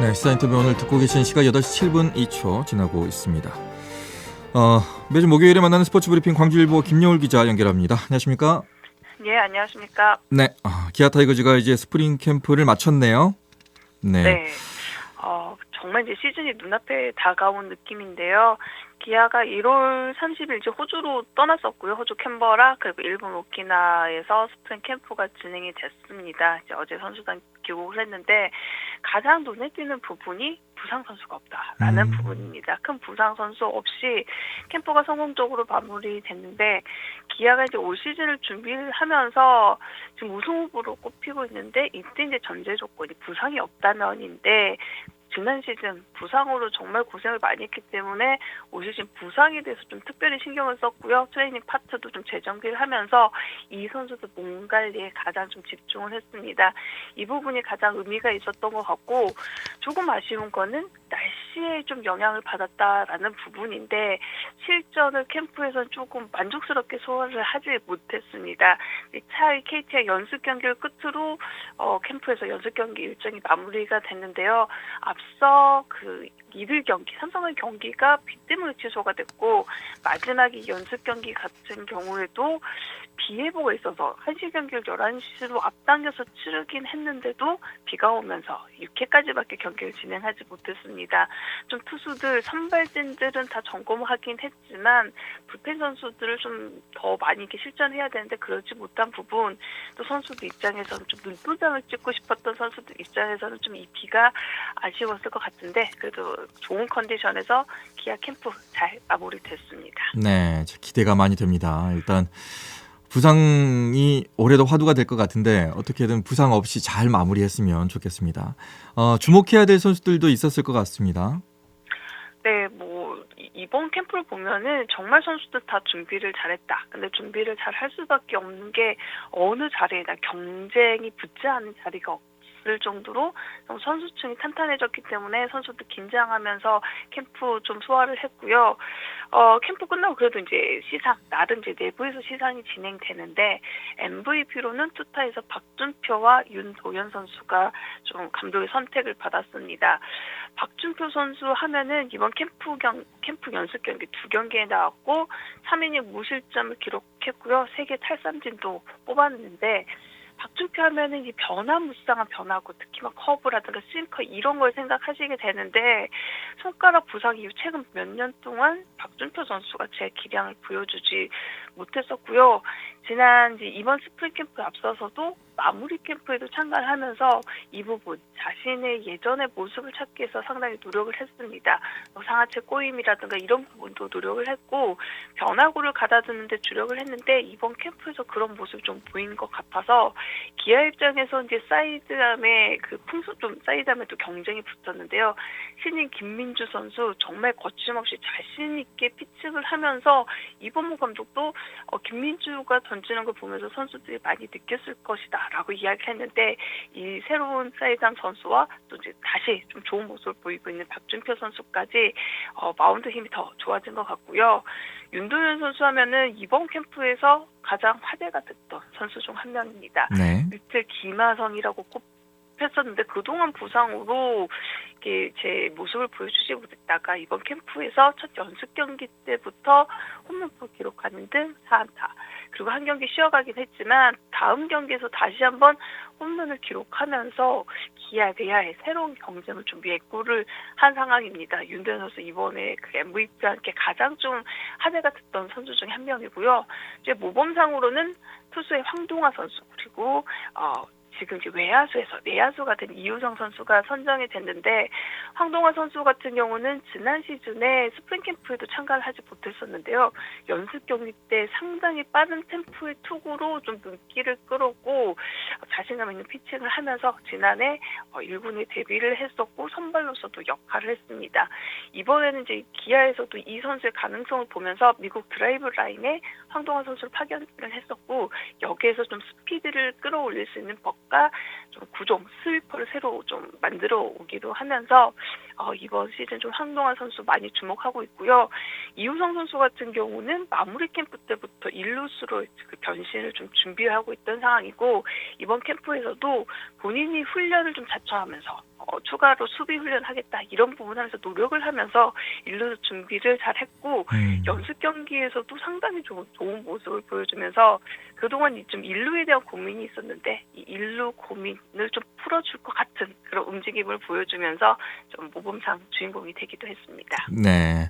네, 시사 인터뷰 오늘 듣고 계신 시각 8시 7분 2초 지나고 있습니다. 매주 목요일에 만나는 스포츠 브리핑 광주일보 김여울 기자 연결합니다. 안녕하십니까? 네, 안녕하십니까? 네, 기아 타이거즈가 이제 스프링 캠프를 마쳤네요. 네. 네. 정말 이제 시즌이 눈앞에 다가온 느낌인데요. 기아가 1월 30일 이제 호주로 떠났었고요. 호주 캔버라 그리고 일본 오키나와에서 스프링 캠프가 진행이 됐습니다. 이제 어제 선수단 귀국을 했는데 가장 눈에 띄는 부분이 부상 선수가 없다라는 부분입니다. 큰 부상 선수 없이 캠프가 성공적으로 마무리됐는데 기아가 이제 올 시즌을 준비를 하면서 지금 우승 후보로 꼽히고 있는데 이때 이제 전제 조건이 부상이 없다면인데 지난 시즌 부상으로 정말 고생을 많이 했기 때문에 올 시즌 부상에 대해서 좀 특별히 신경을 썼고요. 트레이닝 파트도 좀 재정비를 하면서 이 선수들 몸 관리에 가장 좀 집중을 했습니다. 이 부분이 가장 의미가 있었던 것 같고 조금 아쉬운 거는 날씨에 좀 영향을 받았다라는 부분인데 실전을 캠프에서는 조금 만족스럽게 소화를 하지 못했습니다. 차의 KT의 연습 경기를 끝으로 캠프에서 연습 경기 일정이 마무리가 됐는데요. 앞서 그 이들 경기, 삼성의 경기가 비 때문에 취소가 됐고 마지막 이 연습 경기 같은 경우에도 비 예보가 있어서 1시 경기를 11시로 앞당겨서 치르긴 했는데도 비가 오면서 6회까지밖에 경기를 진행하지 못했습니다. 좀 투수들, 선발진들은 다 점검하긴 했지만 불펜 선수들을 좀 더 많이 이렇게 실전해야 되는데 그러지 못한 부분, 또 선수들 입장에서는 좀 눈도장을 찍고 싶었던 선수들 입장에서는 좀 이 비가 아쉬웠을 것 같은데 그래도 좋은 컨디션에서 기아 캠프 잘 마무리됐습니다. 네, 기대가 많이 됩니다. 일단 부상이 올해도 화두가 될 것 같은데 어떻게든 부상 없이 잘 마무리했으면 좋겠습니다. 주목해야 될 선수들도 있었을 것 같습니다. 네, 이번 캠프를 보면은 정말 선수들 다 준비를 잘했다. 근데 준비를 잘 할 수밖에 없는 게 어느 자리에나 경쟁이 붙지 않은 자리가 없을 정도로 선수층이 탄탄해졌기 때문에 선수들 긴장하면서 캠프 좀 소화를 했고요. 캠프 끝나고 그래도 이제 시상, 나름 이제 내부에서 시상이 진행되는데 MVP로는 투타에서 박준표와 윤도현 선수가 좀 감독의 선택을 받았습니다. 박준표 선수 하면은 이번 캠프 연습 경기 2경기에 나왔고 3이닝 무실점을 기록했고요. 3개 탈삼진도 뽑았는데 박준표 하면은 이 변화무쌍한 변화고 특히 막 커브라든가 싱커 이런 걸 생각하시게 되는데 손가락 부상 이후 최근 몇 년 동안 박준표 선수가 제 기량을 보여주지 못했었고요. 이번 스프링 캠프에 앞서서도 마무리 캠프에도 참가를 하면서 이 부분 자신의 예전의 모습을 찾기 위해서 상당히 노력을 했습니다. 상하체 꼬임이라든가 이런 부분도 노력을 했고 변화구를 가다듬는 데 주력을 했는데 이번 캠프에서 그런 모습이 좀 보인 것 같아서 기아 입장에서 이제 사이드암에 사이드암에도 경쟁이 붙었는데요. 신인 김민주 선수 정말 거침없이 자신 있게 피칭을 하면서 이범호 감독도 김민주가 던지는 걸 보면서 선수들이 많이 느꼈을 것이다라고 이야기했는데 이 새로운 사이드암 선수와 또 이제 다시 좀 좋은 모습을 보이고 있는 박준표 선수까지 마운드 힘이 더 좋아진 것 같고요. 윤도현 선수 하면은 이번 캠프에서 가장 화제가 됐던 선수 중 한 명입니다. 네. 밑을 기마성이라고 꼽혔었는데 그동안 부상으로 제 모습을 보여주지 못했다가 이번 캠프에서 첫 연습 경기 때부터 홈런포 기록하는 등 4안타. 그리고 한 경기 쉬어가긴 했지만 다음 경기에서 다시 한번 홈런을 기록하면서 기아 내야의 새로운 경쟁을 좀 예고를 한 상황입니다. 윤도현 선수 이번에 그 MVP와 함께 가장 좀 화제가 됐던 선수 중에 한 명이고요. 이제 모범상으로는 투수의 황동화 선수 그리고 지금 이제 외야수에서 내야수가 된 이우성 선수가 선정이 됐는데 황동화 선수 같은 경우는 지난 시즌에 스프링 캠프에도 참가를 하지 못했었는데요. 연습 경기 때 상당히 빠른 템포의 투구로 좀 눈길을 끌었고 자신감 있는 피칭을 하면서 지난해 1군에 데뷔를 했었고 선발로서도 역할을 했습니다. 이번에는 이제 기아에서도 이 선수의 가능성을 보면서 미국 드라이브 라인에 황동화 선수를 파견을 했었고 여기에서 좀 스피드를 끌어올릴 수 있는 법과 좀 구종, 스위퍼를 새로 좀 만들어 오기도 하면서 이번 시즌 좀 황동환 선수 많이 주목하고 있고요. 이우성 선수 같은 경우는 마무리 캠프 때부터 일루수로 그 변신을 좀 준비하고 있던 상황이고 이번 캠프에서도 본인이 훈련을 좀 자처하면서 추가로 수비 훈련하겠다 이런 부분 하면서 노력을 하면서 일루 준비를 잘 했고 연습 경기에서도 상당히 좋은 모습을 보여주면서 그동안 좀 일루에 대한 고민이 있었는데 이 일루 고민을 좀 풀어줄 것 같은 그런 움직임을 보여주면서 좀 모범상 주인공이 되기도 했습니다. 네.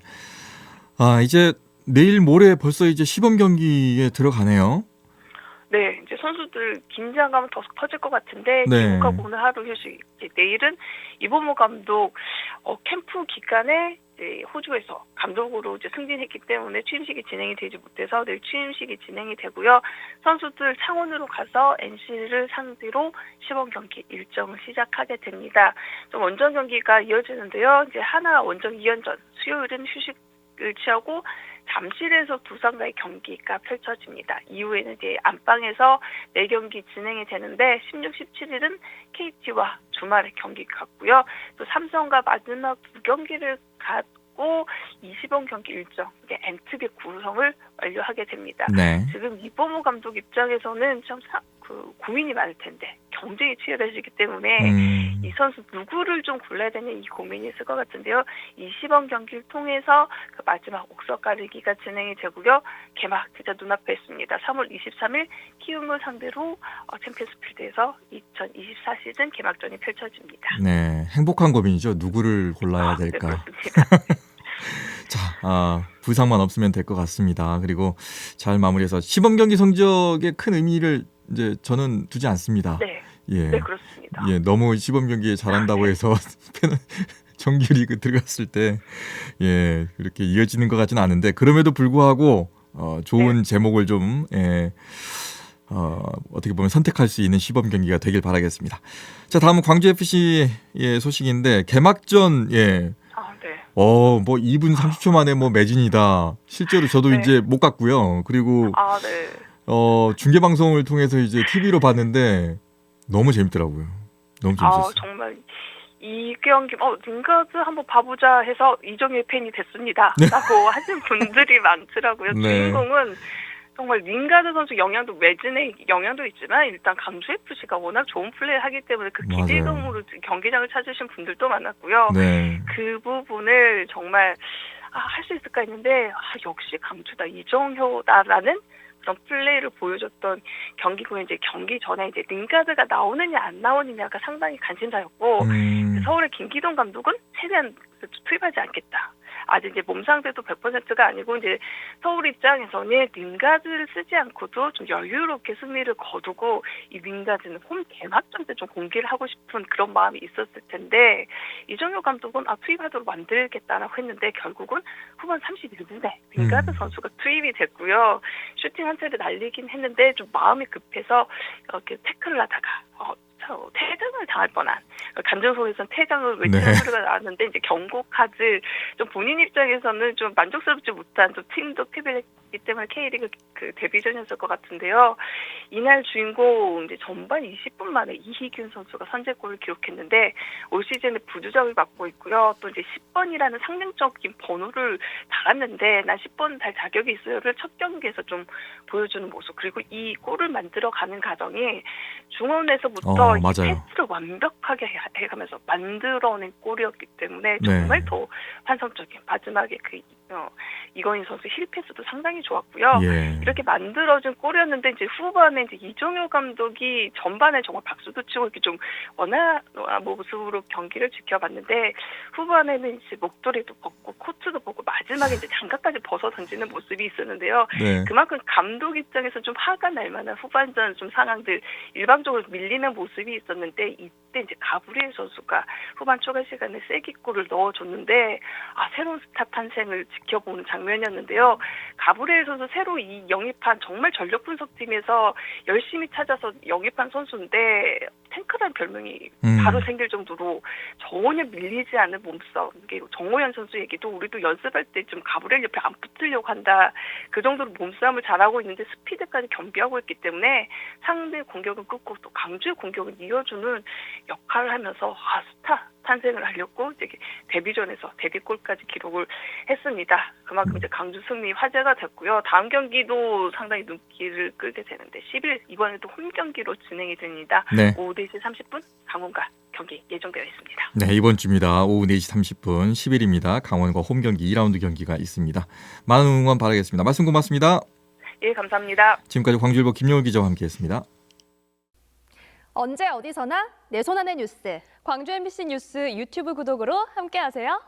이제 내일 모레 벌써 이제 시범 경기에 들어가네요. 네, 이제 선수들 긴장감은 더 커질 것 같은데 네. 귀국하고 오늘 하루 휴식. 이제 내일은 이범호 감독 캠프 기간에 이제 호주에서 감독으로 이제 승진했기 때문에 취임식이 진행이 되지 못해서 내일 취임식이 진행이 되고요. 선수들 창원으로 가서 NC를 상대로 시범 경기 일정을 시작하게 됩니다. 좀 원정 경기가 이어지는데요. 이제 하나 원정 2연전 수요일은 휴식을 취하고 잠실에서 두산과의 경기가 펼쳐집니다. 이후에는 이제 안방에서 4경기 진행이 되는데 16, 17일은 KT와 주말에 경기 같고요. 또 삼성과 마지막 2경기를 갖고 20원 경기 일정, 엔트비 구성을 완료하게 됩니다. 네. 지금 이범호 감독 입장에서는 좀 고민이 많을 텐데 경쟁이 치열해지기 때문에 이 선수 누구를 좀 골라야 되냐 이 고민이 있을 것 같은데요. 이 시범 경기를 통해서 그 마지막 옥석 가리기가 진행이 되고요. 개막 진짜 눈앞에 있습니다. 3월 23일 키움을 상대로 챔피언스필드에서 2024 시즌 개막전이 펼쳐집니다. 네, 행복한 고민이죠. 누구를 골라야 네, 될까. 그렇습니다. 자, 부상만 없으면 될 것 같습니다. 그리고 잘 마무리해서 시범 경기 성적에 큰 의미를 이제 저는 두지 않습니다. 네, 예, 네 그렇습니다. 예, 너무 시범 경기에 잘한다고 해서 정규리그 들어갔을 때 그렇게 이어지는 것 같지는 않은데 그럼에도 불구하고 좋은 제목을 좀 어떻게 보면 선택할 수 있는 시범 경기가 되길 바라겠습니다. 자, 다음은 광주 FC의 소식인데 개막전 네. 뭐 2분 30초 만에 뭐 매진이다. 실제로 저도 네. 이제 못 갔고요. 그리고 네. 중계 방송을 통해서 이제 TV로 봤는데 너무 재밌더라고요. 너무 재밌었어요. 정말 이 경기 링가드 한번 봐보자 해서 이정효 팬이 됐습니다. 라고 하신 분들이 많더라고요. 네. 주인공은 정말 링가드 선수 영향도 매진의 영향도 있지만 일단 강주 FC가 워낙 좋은 플레이를 하기 때문에 그 기대감으로 경기장을 찾으신 분들도 많았고요. 네. 그 부분을 정말 할 수 있을까 했는데 역시 강주다 이정효다라는 그런 플레이를 보여줬던 경기고 이제 경기 전에 이제 링가드가 나오느냐 안 나오느냐가 상당히 관심사였고 서울의 김기동 감독은 최대한 투입하지 않겠다. 아직 이제 몸 상태도 100%가 아니고 이제 서울 입장에서는 링가드를 쓰지 않고도 좀 여유롭게 승리를 거두고 이 링가드는 홈 개막전 때 좀 공개를 하고 싶은 그런 마음이 있었을 텐데 이정효 감독은 투입하도록 만들겠다라고 했는데 결국은 후반 31분에 링가드 선수가 투입이 됐고요. 슈팅 한 차례 날리긴 했는데 좀 마음이 급해서 이렇게 태클을 하다가 퇴장을 당할 뻔한 감정소에서는 퇴장을 외치는 소리가 나왔는데 이제 경고 카드 좀 본인 입장에서는 좀 만족스럽지 못한 좀 팀도 패배했기 때문에 K리그 그 데뷔전이었을 것 같은데요. 이날 주인공 이제 전반 20분 만에 이희균 선수가 선제골을 기록했는데 올 시즌에 부주장을 맡고 있고요. 또 이제 10번이라는 상징적인 번호를 달았는데 난 10번 달 자격이 있어요를 첫 경기에서 좀 보여주는 모습 그리고 이 골을 만들어가는 과정이 중원에서부터 패스를 완벽하게 해가면서 만들어낸 골이었기 때문에 정말 더 환상적인 마지막에 이건희 선수 힐 패스도 상당히 좋았고요. 이렇게 만들어진 골이었는데 이제 후반에 이제 이정효 감독이 전반에 정말 박수도 치고 이렇게 좀 원활한 모습으로 경기를 지켜봤는데 후반에는 이제 목도리도 벗고 코트도 벗고 마지막에 이제 장갑까지 벗어 던지는 모습이 있었는데요. 그만큼 감독 입장에서 좀 화가 날 만한 후반전 좀 상황들 일방적으로 밀리는 모습이 있었는데 이때 이제 가브리엘 선수가 후반 초과 시간에 쐐기골을 넣어줬는데 새로운 스타 탄생을 지켜보는 장면이었는데요. 가브리엘 선수 새로 영입한 정말 전력 분석팀에서 열심히 찾아서 영입한 선수인데 탱크라는 별명이 바로 생길 정도로 전혀 밀리지 않는 몸싸움. 정호연 선수 얘기도 우리도 연습할 때 좀 가브리엘 옆에 안 붙으려고 한다. 그 정도로 몸싸움을 잘하고 있는데 스피드까지 겸비하고 있기 때문에 상대 공격은 끊고 또 강주의 공격을 이어주는 역할을 하면서 스타 탄생을 하려고 이제 데뷔전에서 데뷔골까지 기록을 했습니다. 그만큼 이제 강주 승리 화제가 됐고요. 다음 경기도 상당히 눈길을 끌게 되는데 10일 이번에도 홈 경기로 진행이 됩니다. 오후 4시 30분 강원과 경기 예정되어 있습니다. 네, 이번 주입니다. 오후 4시 30분 10일입니다. 강원과 홈 경기 2라운드 경기가 있습니다. 많은 응원 바라겠습니다. 말씀 고맙습니다. 예, 감사합니다. 지금까지 광주일보 김용우 기자와 함께했습니다. 언제 어디서나 내 손 안의 뉴스. 광주 MBC 뉴스 유튜브 구독으로 함께하세요.